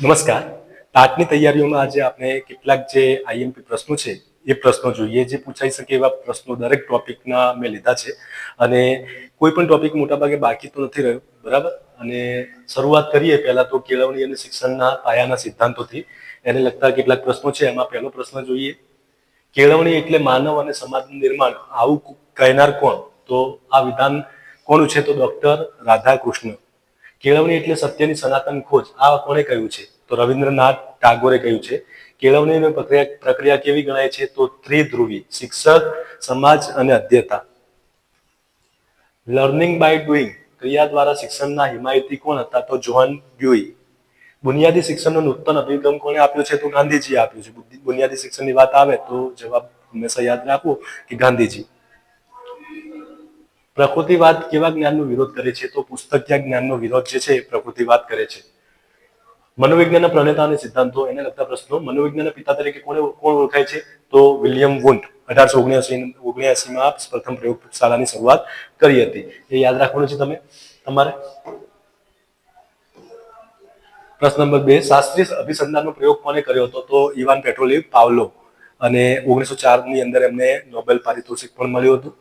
નમસ્કાર. ટાટની તૈયારીઓમાં આજે આપણે કેટલાક જે આઈએમપી પ્રશ્નો છે એ પ્રશ્નો જોઈએ. જે પૂછાઈ શકે એવા પ્રશ્નો દરેક ટોપિકના મેં લીધા છે અને કોઈ પણ ટોપિક મોટાભાગે બાકી તો નથી રહ્યો, બરાબર. અને શરૂઆત કરીએ પહેલા તો કેળવણી અને શિક્ષણના પાયાના સિદ્ધાંતોથી. એને લગતા કેટલાક પ્રશ્નો છે. એમાં પહેલો પ્રશ્ન જોઈએ, કેળવણી એટલે માનવ અને સમાજનું નિર્માણ, આવું કહેનાર કોણ? તો આ વિધાન કોનું છે? તો ડોક્ટર રાધાકૃષ્ણ. કેળવણી એટલે સત્યની સનાતન ખોજ, આ કોણે કહ્યું છે? તો રવિન્દ્રનાથ ટાગોરે કહ્યું છે. કેળવણીની પ્રક્રિયા કેવી ગણાય છે? તો ત્રિધ્રુવી, શિક્ષક, સમાજ અને અધ્યતા. લર્નિંગ બાય ડુઈંગ, ક્રિયા દ્વારા શિક્ષણના હિમાયતી કોણ હતા? તો જ્હોન ડ્યુઈ. બુનિયાદી શિક્ષણનો નૂતન અભિગમ કોણે આપ્યો છે? તો ગાંધીજીએ આપ્યો છે. બુનિયાદી શિક્ષણની વાત આવે તો જવાબ હંમેશા યાદ રાખવો કે ગાંધીજી. પ્રકૃતિવાદ કેવા જ્ઞાનનો વિરોધ કરે છે? તો પુસ્તકીય જ્ઞાનનો વિરોધ જે છે એ પ્રકૃતિવાદ કરે છે. મનોવિજ્ઞાનના પ્રણેતા અને સિદ્ધાંતો, એને લગતા પ્રશ્નો. મનોવિજ્ઞાનના પિતા તરીકે કોણ ઓળખાય છે? તો વિલિયમ વુન્ડ. 1879માં પ્રથમ પ્રયોગશાળાની શરૂઆત કરી હતી. એ યાદ રાખવાનું છે તમારે. પ્રશ્ન નંબર 2, શાસ્ત્રીય અભિસંધાનનો પ્રયોગ કોને કર્યો હતો? તો ઇવાન પેટ્રોલિવ પાવલોવ. અને 1904ની અંદર એમને નોબેલ પારિતોષિક પણ મળ્યું હતું.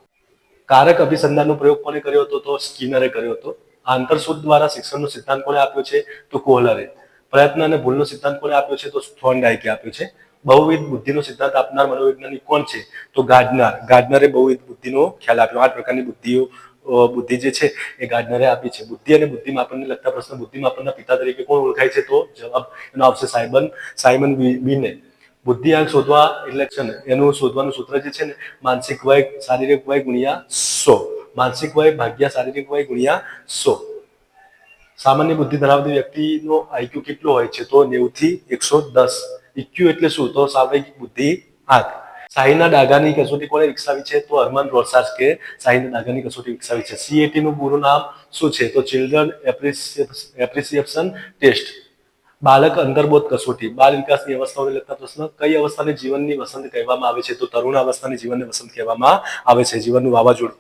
કારક અભિસંધાનનો પ્રયોગ કોને કર્યો હતો? તો સ્કિનરે કર્યો હતો. આંતરસૂદ દ્વારા શિક્ષણનો સિદ્ધાંત કોને આપ્યો છે? તો કોહલરે. પ્રયત્ન અને ભૂલનો સિદ્ધાંત કોને આપ્યો છે? તો થોર્નડાઈકે આપ્યો છે. બહુવિધ બુદ્ધિનો સિદ્ધાંત આપનાર મનોવૈજ્ઞાનિક કોણ છે? તો ગાર્ડનર. ગાર્ડનરે બહુવિધ બુદ્ધિનો ખ્યાલ આપ્યો. 8 પ્રકારની બુદ્ધિ જે છે એ ગાર્ડનરે આપી છે. બુદ્ધિ અને બુદ્ધિમાપનને લગતા પ્રશ્ન. બુદ્ધિમાપનના પિતા તરીકે કોણ ઓળખાય છે? તો જવાબ એનો આવશે સાયમન બીને. બુદ્ધિઆંક શોધવા એટલે છે ને એનું શોધવાનું સૂત્ર જે છે ને, માનસિક વય શારીરિક વય ગુણ્યા 100. માનસિક વય ભાગ્યા શારીરિક વય ગુણ્યા 100. સામાન્ય બુદ્ધિ ધરાવતી વ્યક્તિનો આઈક્યુ કેટલો હોય છે? તો 90 થી 110. ઇક્યુ એટલે શું? તો સાંવેગિક બુદ્ધિ આંક. શાહીના ડાઘાની કસોટી કોણે વિકસાવી છે? તો હર્મન રોર્સાચકે શાહીના ડાઘાની કસોટી વિકસાવી છે. CAT નું પૂરું નામ શું છે? તો ચિલ્ડ્રન એપ્રિસિએશન ટેસ્ટ. બાળક અંતર્બોધ કસોટી. બાળ વિકાસની અવસ્થાઓને લગતા પ્રશ્ન. કઈ અવસ્થાને જીવનની વસંત કહેવામાં આવે છે? તો તરુણ અવસ્થાને જીવનની વસંત કહેવામાં આવે છે. જીવનનું વાવાઝોડું.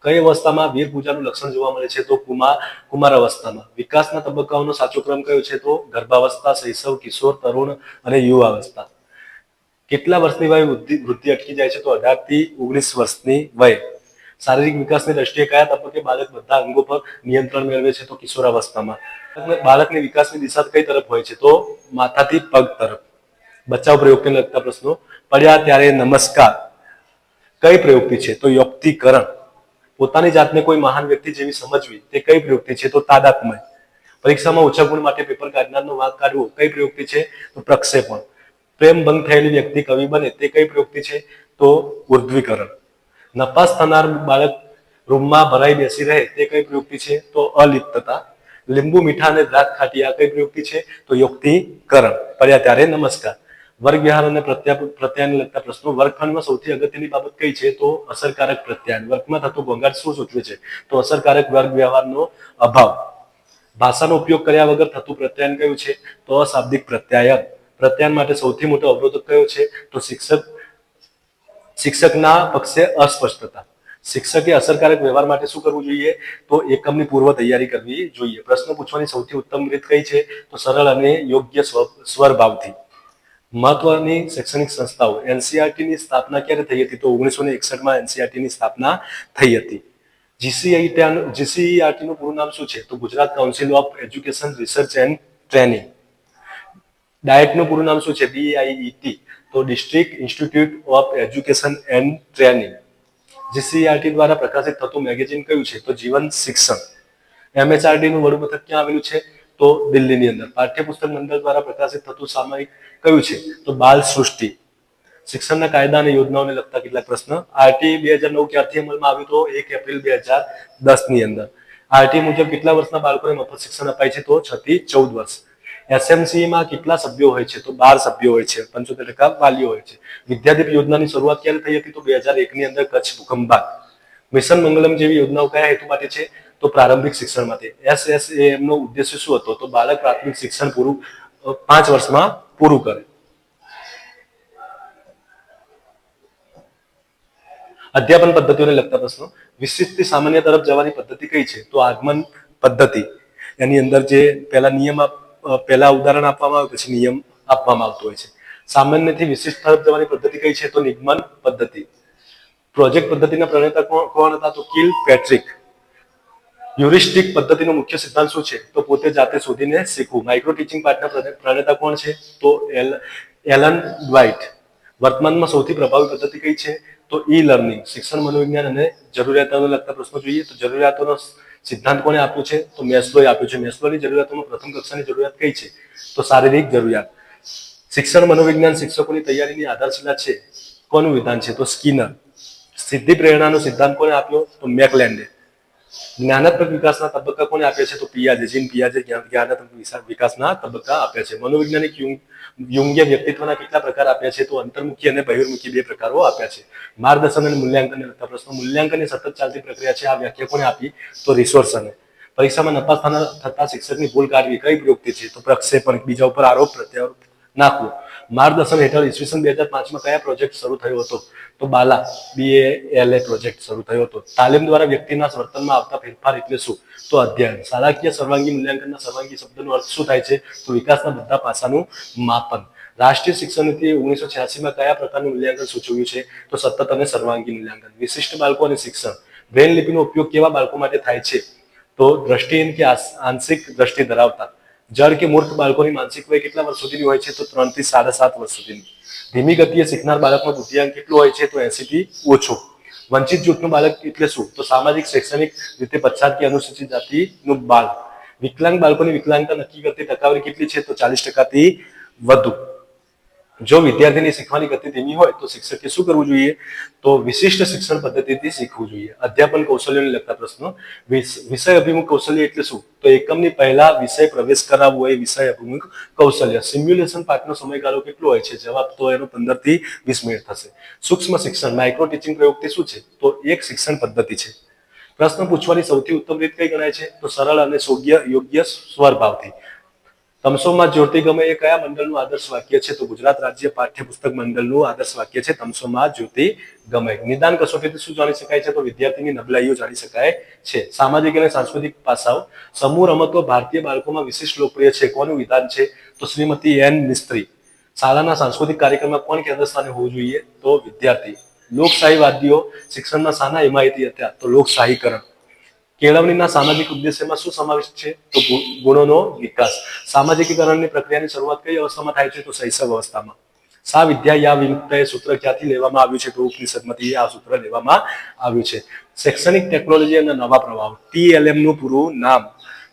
કઈ અવસ્થામાં વીર પૂજાનું લક્ષણ જોવા મળે છે? તો કુમાર અવસ્થામાં. વિકાસના તબક્કાઓનો સાચો ક્રમ કયો છે? તો ગર્ભાવસ્થા, શૈશવ, કિશોર, તરુણ અને યુવાવસ્થા. કેટલા વર્ષની વય વૃદ્ધિ અટકી જાય છે? તો 18 થી 19 વર્ષની વય. શારીરિક વિકાસની દ્રષ્ટિએ કયા તબક્કે બાળક બધા અંગો પર નિયંત્રણ મેળવે છે? તો કિશોરાવસ્થામાં. બાળકની વિકાસની દિશા કઈ તરફ હોય છે? તો માથાથી પગ તરફ. બચાવ પ્રયોગને લગતા પ્રશ્નો. પડ્યા ત્યારે નમસ્કાર કઈ પ્રવૃત્તિ છે? તો યુક્તિકરણ. પોતાની જાતને કોઈ મહાન વ્યક્તિ જેવી સમજવી તે કઈ પ્રવૃત્તિ છે? તો તાદાત્મ્ય. પરીક્ષામાં ઓછા ગુણ માટે પેપર કાઢનારનો વાંક કાઢવો કઈ પ્રવૃત્તિ છે? તો પ્રક્ષેપણ. પ્રેમ ભંગ થયેલી વ્યક્તિ કવિ બને તે કઈ પ્રવૃત્તિ છે? તો ઉર્ધ્વીકરણ. નપાસ થનાર બાળક રૂમમાં ભરાઈ બેસી રહે તે કઈ પ્રવૃત્તિ છે? તો અલિપ્તતા. લીંબુ મીઠા અને દ્રાક્ષ ખાટી આ કઈ પ્રવૃત્તિ છે? તો યુક્તિકરણ. પડ્યા ત્યારે નમસ્કાર. વર્ગ વ્યવહાર અને પ્રત્યાયનને લગતા પ્રશ્નો. વર્ગખંડમાં સૌથી અગત્યની બાબત કઈ છે? તો અસરકારક પ્રત્યાયન. વર્ગમાં થતો ઘોંઘાટ શું સૂચવે છે? તો અસરકારક વર્ગ વ્યવહારનો અભાવ. ભાષાનો ઉપયોગ કર્યા વગર થતું પ્રત્યાયન કયું છે? તો અશાબ્દિક પ્રત્યાયન. પ્રત્યાયન માટે સૌથી મોટો અવરોધક કયો છે? તો શિક્ષકના પક્ષે અસ્પષ્ટતા. શિક્ષકે અસરકારક વ્યવહાર માટે શું કરવું જોઈએ? તો એકમની પૂર્વ તૈયારી કરવી જોઈએ. પ્રશ્ન પૂછવાની સૌથી ઉત્તમ રીત કઈ છે? તો સરળ અને યોગ્ય સ્વરભાવથી. મહત્વની શૈક્ષણિક સંસ્થાઓ. એનસીઈઆરટીની સ્થાપના ક્યારે થઈ હતી? તો 1961માં એનસીઈઆરટીની સ્થાપના થઈ હતી. જીસીઈઆરટીનું પૂરું નામ શું છે? તો Gujarat council of education research and training. ડાયટનું પૂરું નામ શું છે? BIET. તો district institute of education and training. GCERT દ્વારા પ્રકાશિત થતું મેગેઝિન કયું છે? તો જીવન શિક્ષણ. MHRD નું વડું મથક ક્યાં આવેલું છે? તો દિલ્હીની અંદર. પાઠ્યપુસ્તક મંડળ દ્વારા પ્રકાશિત થતું સામયિક કયું છે? તો બાલ સૃષ્ટિ. શિક્ષણના કાયદા અને યોજનાઓને લગતા કેટલાક પ્રશ્ન. આરટી 2009 ક્યારથી અમલમાં આવ્યું? તો 1 એપ્રિલ 2010 ની અંદર. આરટી મુજબ કેટલા વર્ષના બાળકોને મફત શિક્ષણ અપાય છે? તો 6 થી 14 વર્ષ. એસએમસીમાં કેટલા સભ્યો હોય છે? તો 12 સભ્યો હોય છે. 75% વાલીઓ હોય છે. વિદ્યાદીપ યોજનાની શરૂઆત ક્યારે થઈ હતી? તો 2001 ની અંદર કચ્છ ભૂકંપ બાદ. મિશન મંગલમ જેવી યોજનાઓ કયા હેતુ માટે છે? તો પ્રારંભિક શિક્ષણ માટે. SSAM નો ઉદ્દેશ્ય શું હતો? તો બાળક પ્રાથમિક શિક્ષણ 5 વર્ષમાં પૂરું કરે. અધ્યાપન પદ્ધતિઓને લગતા પ્રશ્નો. વિશિષ્ટથી સામાન્ય તરફ જવાની પદ્ધતિ કઈ છે? તો આગમન પદ્ધતિ. એની અંદર જે પહેલા નિયમ પહેલા ઉદાહરણ આપવામાં આવે પછી નિયમ આપવામાં આવતો હોય છે. સામાન્યથી વિશિષ્ટ તરફ જવાની પદ્ધતિ કઈ છે? તો નિગમન પદ્ધતિ. પ્રોજેક્ટ પદ્ધતિના પ્રણેતા કોણ હતા? તો કિલ પેટ્રિક. હ્યુરિસ્ટિક પદ્ધતિનો મુખ્ય સિદ્ધાંત શું છે? તો પોતે જાતે શોધીને શીખવું. માઇક્રો ટીચિંગ પાર્ટના પ્રણેતા કોણ છે? તો એલન ડ્વાઇટ. વર્તમાનમાં સૌથી પ્રભાવી પદ્ધતિ કઈ છે? તો ઈ લર્નિંગ. શિક્ષણ, મનોવિજ્ઞાન અને જરૂરિયાતોને લગતા પ્રશ્નો જોઈએ તો જરૂરિયાતોનો સિદ્ધાંત કોણે આપ્યો છે? તો મેસ્લોએ આપ્યો છે. મેસ્લોની જરૂરિયાતોમાં પ્રથમ કક્ષાની જરૂરિયાત કઈ છે? તો શારીરિક જરૂરિયાત. શિક્ષણ મનોવિજ્ઞાન શિક્ષકોની તૈયારીની આધારશિલા છે. કોનું વિધાન છે? તો સ્કિનર. સિદ્ધિ પ્રેરણાનો સિદ્ધાંત કોણે આપ્યો? તો મેકલેન્ડે. જ્ઞાનાત્મક વિકાસના તબક્કા કોને આપ્યા છે? તો પિયાજે. જીન પિયાજે જ્ઞાનાત્મક વિકાસના તબક્કા આપ્યા છે. મનોવૈજ્ઞાનિક યુંગે વ્યક્તિત્વના કેટલા પ્રકાર આપ્યા છે? તો અંતર્મુખી અને બહિર્મુખી 2 પ્રકારો આપ્યા છે. માર્ગદર્શન અને મૂલ્યાંકનને લગતા પ્રશ્નો. મૂલ્યાંકન એ સતત ચાલતી પ્રક્રિયા છે. આ વ્યાખ્યા કોને આપી? તો રિસોર્સને. પરીક્ષામાં નપાસ થતા શિક્ષકની ભૂલ કાઢવી કઈ પ્રવૃત્તિ છે? તો પ્રક્ષેપણ. બીજા ઉપર આરોપ પ્રત્યારોપ નાખવું. માર્ગદર્શન હેઠળ ઈસવીસન 2005માં કયા પ્રોજેક્ટ શરૂ થયો હતો? તો બાલા BALA પ્રોજેક્ટ શરૂ થયો હતો. તાલીમ દ્વારા વ્યક્તિના વર્તનમાં આવતા ફેરફાર એટલે શું? તો અધ્યયન. શાળાકીય સર્વાંગી મૂલ્યાંકનના સર્વાંગી શબ્દનો અર્થ શું થાય છે? તો વિકાસના બધા પાસાનું માપન. રાષ્ટ્રીય શિક્ષણ નીતિ 1986માં કયા પ્રકારનું મૂલ્યાંકન સૂચવ્યું છે? તો સતત અને સર્વાંગી મૂલ્યાંકન. વિશિષ્ટ બાળકો અને શિક્ષણ. બ્રેઇલ લિપિનો ઉપયોગ કેવા બાળકો માટે થાય છે? તો દ્રષ્ટિહીન કે આંશિક દ્રષ્ટિ ધરાવતા. જળ કે મૂર્ખ બાળકોની માનસિક વય કેટલા વર્ષ સુધીની હોય છે? તો 3 થી 7.5 વર્ષ સુધીની. ધીમી ગતિએ શીખનાર બાળકમાં બુદ્ધિઆંક કેટલો હોય છે? તો 80 થી ઓછો. વંચિત જૂથનું બાળક એટલે શું? તો સામાજિક શૈક્ષણિક રીતે પછાત કે અનુસૂચિત જાતિનું બાળક. વિકલાંગ બાળકોની વિકલાંગતા નક્કી કરતી ટકાવારી કેટલી છે? તો 40% થી વધુ. જો વિદ્યાર્થીની શીખવાની ગતિ ધીમી હોય તો શિક્ષકે શું કરવું જોઈએ? તો વિશિષ્ટ શિક્ષણ પદ્ધતિથી શીખવું જોઈએ. અધ્યાપન કૌશલ્યોને લગતા પ્રશ્નો. વિષય અભિમુખ કૌશલ્ય એટલે શું? તો એકમની પહેલા વિષય પ્રવેશ કરાવવો એ વિષય અભિમુખ કૌશલ્ય. સિમ્યુલેશન પાઠનો સમયગાળો કેટલો હોય છે? જવાબ તો એનો 15 થી 20 મિનિટ થશે. સૂક્ષ્મ શિક્ષણ. માઇક્રો ટીચિંગ પ્રયોગથી શું છે? તો એક શિક્ષણ પદ્ધતિ છે. પ્રશ્ન પૂછવાની સૌથી ઉત્તમ રીત કઈ ગણાય છે? તો સરળ અને યોગ્ય સ્વરભાવથી. તમસોમાં જ્યોતિ ગમે એ કયા મંડળનું આદર્શ વાક્ય છે? તો ગુજરાત રાજ્ય પાઠ્યપુસ્તક મંડળનું આદર્શ વાક્ય છે તમસોમાં જ્યોતિ ગમે. નિદાન કસોટીથી શું જાણી શકાય છે? તો વિદ્યાર્થીની નબળાઈઓ જાણી શકાય છે. સામાજિક અને સાંસ્કૃતિક પાસાઓ. સમૂહ રમતો ભારતીય બાળકોમાં વિશેષ લોકપ્રિય છે. કોનું વિધાન છે? તો શ્રીમતી એન મિસ્ત્રી. શાળાના સાંસ્કૃતિક કાર્યક્રમમાં કોણ કેન્દ્ર સ્થાને હોવું જોઈએ? તો વિદ્યાર્થી. લોકશાહીવાદીઓ શિક્ષણમાં શાના હિમાયતી હતા? તો લોકશાહીકરણ. કેળવણીના સામાજિક ઉદ્દેશ્યમાં શું સમાવેશ છે? તો ગુણોનો વિકાસ. સામાજિકીકરણની પ્રક્રિયાની શરૂઆત કઈ અવસ્થામાં થાય છે? તો શૈશવ અવસ્થામાં. સા વિદ્યા યા વિમુક્તા એ સૂત્ર ક્યાંથી લેવામાં આવ્યું છે? તો ઉપનિષદમાંથી આ સૂત્ર લેવામાં આવ્યું છે. શૈક્ષણિક ટેકનોલોજી અને નવા પ્રવાહો. TLM નું પૂરું નામ?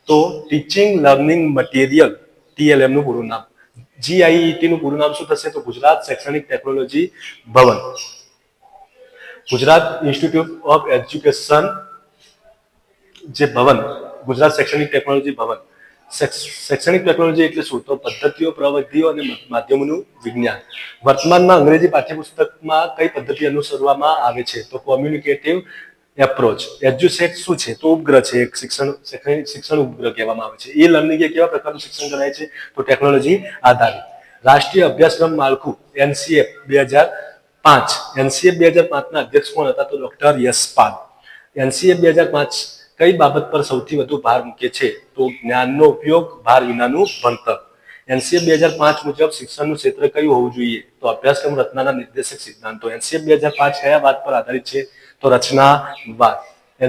તો ટીચિંગ લર્નિંગ મટીરિયલ. TLM નું પૂરું નામ. GIET નું પૂરું નામ શું થશે? તો ગુજરાત શૈક્ષણિક technology Bhavan. Gujarat institute of education જે ભવન, ગુજરાત શૈક્ષણિક ટેકનોલોજી ભવન. શૈક્ષણિક ટેકનોલોજી એટલે શું? તો પદ્ધતિઓ, પ્રવિધિઓ અને માધ્યમોનું વિજ્ઞાન. વર્તમાનમાં અંગ્રેજી પાઠ્યપુસ્તકમાં કઈ પદ્ધતિ અનુસરવામાં આવે છે? તો કોમ્યુનિકેટિવ એપ્રોચ. એજ્યુસેટ શું છે? તો ઉપગ્રહ છે. એક શિક્ષણ ઉપગ્રહ કહેવામાં આવે છે. ઈ લર્નિંગ એ કેવા પ્રકારનું શિક્ષણ ગણાય છે? તો ટેકનોલોજી આધારિત. રાષ્ટ્રીય અભ્યાસક્રમ માળખું NCF 2005. NCF 2005ના અધ્યક્ષ કોણ હતા? તો ડોક્ટર યશપાલ. NCF 2005 કઈ બાબત પર સૌથી વધુ ભાર મૂકે છે? તો જ્ઞાનનો ઉપયોગ, ભાર વિનાનું ભણતર. NCF 2005 મુજબ શિક્ષણનું ક્ષેત્ર કયું હોવું જોઈએ? તો અભ્યાસક્રમ રચનાના નિર્દેશક સિદ્ધાંતો. NCF 2005 કયા વાત પર આધારિત છે? તો રચનાવાદ.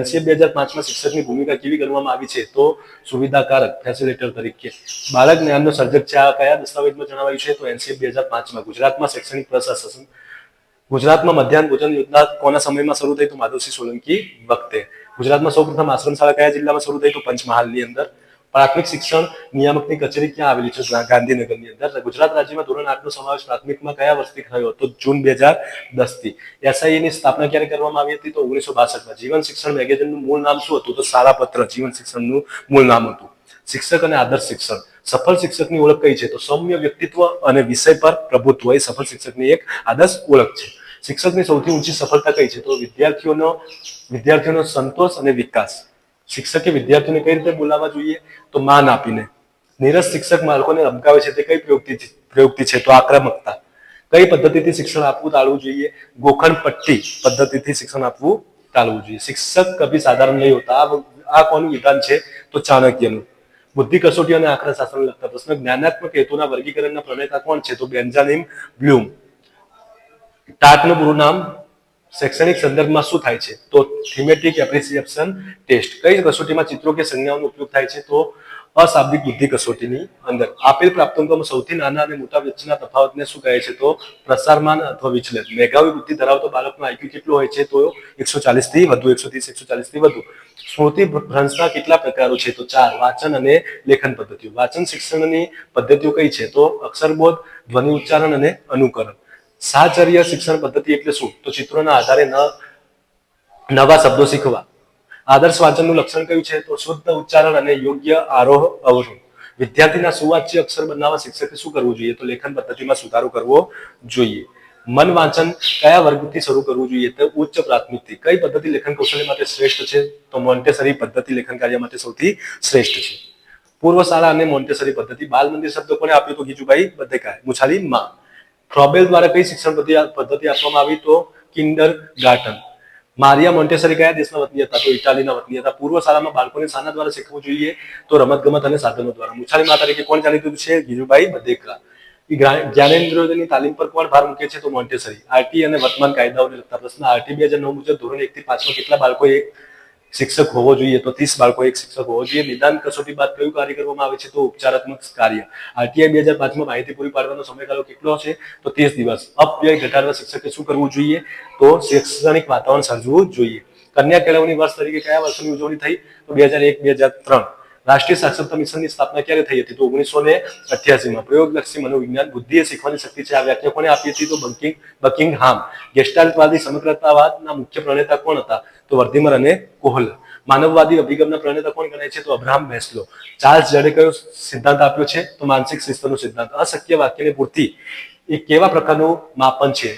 NCF 2005માં શિક્ષકની ભૂમિકા કેવી ગણવામાં આવી છે? તો સુવિધાકારક, ફેસિલિટેટર તરીકે. બાળક જ્ઞાનનો સર્જક છે આ કયા દસ્તાવેજમાં જણાવાયું છે? તો NCF 2005માં. ગુજરાતમાં શૈક્ષણિક પ્રશાસન. ગુજરાતમાં મધ્યાહન ભોજન યોજના કોના સમયમાં શરૂ થઈ? તો માધવસિંહ સોલંકી વખતે. ગુજરાતમાં સૌપ્રથમ આશ્રમ શાળા કયા જિલ્લામાં શરૂ થઈ? તો પંચમહાલની અંદર. પ્રાથમિક શિક્ષણ નિયામકની કચેરી ક્યાં આવેલી છે? ગાંધીનગરની અંદર. ગુજરાત રાજ્યમાં ધોરણ 8 નો સમાવેશ પ્રાથમિકમાં કયા વર્ષથી થયો? તો જૂન 2010 થી. SIE ની સ્થાપના ક્યારે કરવામાં આવી હતી? તો 1962માં. જીવન શિક્ષણ મેગેઝિનનું મૂળ નામ શું હતું? તો સારાપત્ર જીવન શિક્ષણનું મૂળ નામ હતું. શિક્ષક અને આદર્શ શિક્ષણ. સફળ શિક્ષકની ઓળખ કઈ છે? તો સૌમ્ય વ્યક્તિત્વ અને વિષય પર પ્રભુત્વ એ સફળ શિક્ષકની એક આદર્શ ઓળખ છે. શિક્ષકની સૌથી ઊંચી સફળતા કઈ છે? તો વિદ્યાર્થીઓનો સંતોષ અને વિકાસ. શિક્ષકે વિદ્યાર્થીઓને કઈ રીતે બોલાવવા જોઈએ? તો માન આપીને. નીરસ શિક્ષક બાળકોને ધમકાવે છે તે કઈ પ્રયુક્તિ છે? તો આક્રમકતા. કઈ પદ્ધતિથી શિક્ષણ આપવું ટાળવું જોઈએ? ગોખણ પટ્ટી પદ્ધતિથી શિક્ષણ આપવું ટાળવું જોઈએ. શિક્ષક કભી સાધારણ નહીં હોતા. આ કોનું વિધાન છે? તો ચાણક્યનું. બુદ્ધિ કસોટી અને આંકડા શાસ્ત્રને લગતા પ્રશ્ન. જ્ઞાનાત્મક હેતુના વર્ગીકરણના પ્રણેતા કોણ છે? તો બેન્જામિન બ્લૂમ. ટાટનું પૂરું નામ. શૈક્ષણિક સંદર્ભમાં શું થાય છે? તો થીમેટિક એપ્રિસિએશન ટેસ્ટ. કઈ કસોટીમાં ચિત્રો કે સંજ્ઞાઓનો ઉપયોગ થાય છે? તો અશાબ્દિક બુદ્ધિ કસોટીની અંદર. આપેલ પ્રાપ્તાંકોમાં સૌથી નાના અને મોટા વચ્ચેના તફાવતને શું કહે છે? તો પ્રસારમાન અથવા વિચલન. મેઘાવી બુદ્ધિ ધરાવતો બાળકનો IQ કેટલો હોય છે? તો 140 થી વધુ, 130, 140 થી વધુ. સ્મૃતિ ભ્રંશના કેટલા પ્રકારો છે? તો 4. વાંચન અને લેખન પદ્ધતિઓ. વાંચન શિક્ષણની પદ્ધતિઓ કઈ છે? તો અક્ષરબોધ, ધ્વનિ ઉચ્ચારણ અને અનુકરણ. સાહચર્ય શિક્ષણ પદ્ધતિ એટલે શું? તો ચિત્રોના આધારે નવા શબ્દો શીખવા. આદર્શ વાંચનનું લક્ષણ કયું છે? તો શુદ્ધ ઉચ્ચારણ અને યોગ્ય આરોહ અવરોહ. વિદ્યાર્થીના સુવાચ્ય અક્ષર બનાવવા શિક્ષકે શું કરવું જોઈએ? તો લેખન પદ્ધતિમાં સુધારો કરવો જોઈએ. મન વાંચન કયા વર્ગથી શરૂ કરવું જોઈએ? તો ઉચ્ચ પ્રાથમિકથી. કઈ પદ્ધતિ લેખન કૌશલ્ય માટે શ્રેષ્ઠ છે? તો મોન્ટેસરી પદ્ધતિ લેખન કાર્ય માટે સૌથી શ્રેષ્ઠ છે. પૂર્વ શાળા અને મોન્ટેસરી પદ્ધતિ. બાલ મંદિર શબ્દ કોને આપ્યું? તો ગીજુભાઈ બધેકાએ. મુછાલી માં. ફ્રોબેલ દ્વારા કઈ શિક્ષણ પદ્ધતિ આપવામાં આવી? તો કિન્ડર ગાર્ટન. મારિયા મોન્ટેસરી કયા દેશના વતની હતા? તો ઇટાલીના વતની હતા. પૂર્વ શાળામાં બાળકોને શાના દ્વારા શીખવું જોઈએ? તો રમતગમત અને સાધનો દ્વારા. મુછાલી માં તરીકે કોણ જાણીતું છે? ગીજુભાઈ બધેકા. જ્ઞાનેન્દ્રિયોની તાલીમ પર કોણ ભાર મૂકે છે? તો મોન્ટેસરી. આરટી અને વર્તમાન કાયદાઓને લગતા પ્રશ્ન. આરટી 2009 મુજબ ધોરણ 1 થી 5 માં કેટલા બાળકો એક શિક્ષક હોવો જોઈએ? તો 30 બાળકો એક શિક્ષક હોવો જોઈએ. નિદાન કસોટી બાદ કયું કાર્ય કરવામાં આવે છે? તો ઉપચારાત્મક કાર્ય. આરટીઆઈ 2005 માં માહિતી પૂરી પાડવાનો સમયગાળો કેટલો છે? તો 30 દિવસ. અપવ્યય ઘટાડવા શિક્ષકે શું કરવું જોઈએ? તો શૈક્ષણિક વાતાવરણ સર્જવું જોઈએ. કન્યા કેળવણી વર્ષ તરીકે કયા વર્ષની ઉજવણી થઈ? તો 2001-2003. રાષ્ટ્રીય સાક્ષરતા મિશનની સ્થાપના ક્યારે થઈ હતી? તો 1988 માં. પ્રયોગલક્ષી મનોવિજ્ઞાન. બુદ્ધિ એ શીખવાની શક્તિ છે. આ વ્યાખ્યા કોને આપી હતી? તો બકિંગહામ. ગેસ્ટાલ્ટવાદી સમગ્રતાવાદના મુખ્ય પ્રણેતા કોણ હતા? તો વર્ધીમર અને કોહલર. માનવવાદી અભિગમના પ્રણેતા કોણ ગણાય છે? તો અબ્રાહમ મેસ્લો. ચાર્લ્સ જડે કયો સિદ્ધાંત આપ્યો છે? તો માનસિક શિસ્તનો સિદ્ધાંત. અશક્ય વાક્યની પૂર્તિ એ કેવા પ્રકારનું માપન છે?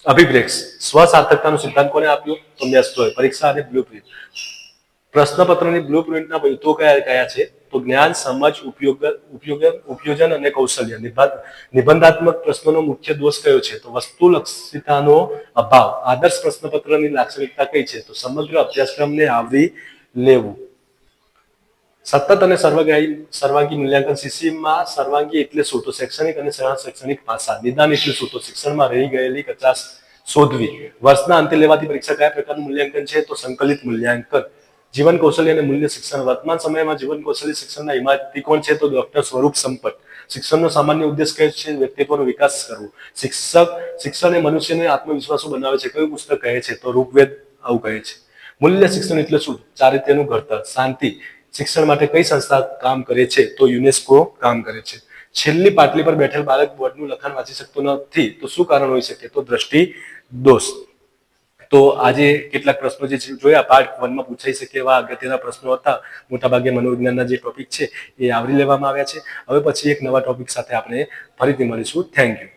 અભિપ્રેક્ષ. સ્વસાર્થકતાનો સિદ્ધાંત કોને આપ્યો? તો મેસ્લોએ. પરીક્ષા અને બ્લુપ્રિન્ટ. પ્રશ્નપત્રની બ્લુપ્રિન્ટના હેતુઓ કયા છે? તો જ્ઞાન, સમજ, ઉપયોજન અને કૌશલ્ય. નિબંધાત્મક પ્રશ્નોનો મુખ્ય દોષ કયો છે? તો વસ્તુલક્ષિતાનો અભાવ. આદર્શ પ્રશ્નપત્રની લાક્ષણિકતા કઈ છે? તો સમગ્ર અભ્યાસક્રમને આવરી લેવું. સતત અને સર્વાંગી મૂલ્યાંકન. સીસીમાં સર્વાંગી એટલે શું? તો શૈક્ષણિક અને શૈક્ષણિક પાસા. નિદાન એટલે શું? તો શિક્ષણમાં રહી ગયેલી કચાશ શોધવી. વર્ષના અંતે લેવાતી પરીક્ષા કયા પ્રકારનું મૂલ્યાંકન છે? તો સંકલિત મૂલ્યાંકન. જીવન કૌશલ્ય અને મૂલ્ય શિક્ષણ. વર્તમાન સમયમાં જીવન કૌશલ્ય શિક્ષણના હિમાયતી કોણ છે? તો ડોક્ટર સ્વરૂપ સંપત. શિક્ષણનો સામાન્ય ઉદ્દેશ કયો છે? વ્યક્તિત્વનો વિકાસ કરવો. શિક્ષણ એ મનુષ્યને આત્મવિશ્વાસુ બનાવે છે. કયું પુસ્તક કહે છે? તો ઋગ્વેદ આવું કહે છે. મૂલ્ય શિક્ષણ એટલે શું? ચારિત્ર્યનું ઘડતર. શાંતિ. શિક્ષણ માટે કઈ સંસ્થા કામ કરે છે? તો યુનેસ્કો કામ કરે છે. છેલ્લી પાટલી પર બેઠેલ બાળક બોર્ડનું લખાણ વાંચી શકતો નથી તો શું કારણ હોઈ શકે? તો દ્રષ્ટિ દોષ. તો આજે કેટલાક પ્રશ્નો જે જોયા પાર્ટ 1 માં પૂછાઈ શકે એવા અગત્યના પ્રશ્નો હતા. મોટાભાગે મનોવિજ્ઞાનના જે ટોપિક છે એ આવરી લેવામાં આવ્યા છે. હવે પછી એક નવા ટોપિક સાથે આપણે ફરીથી મળીશું. Thank you.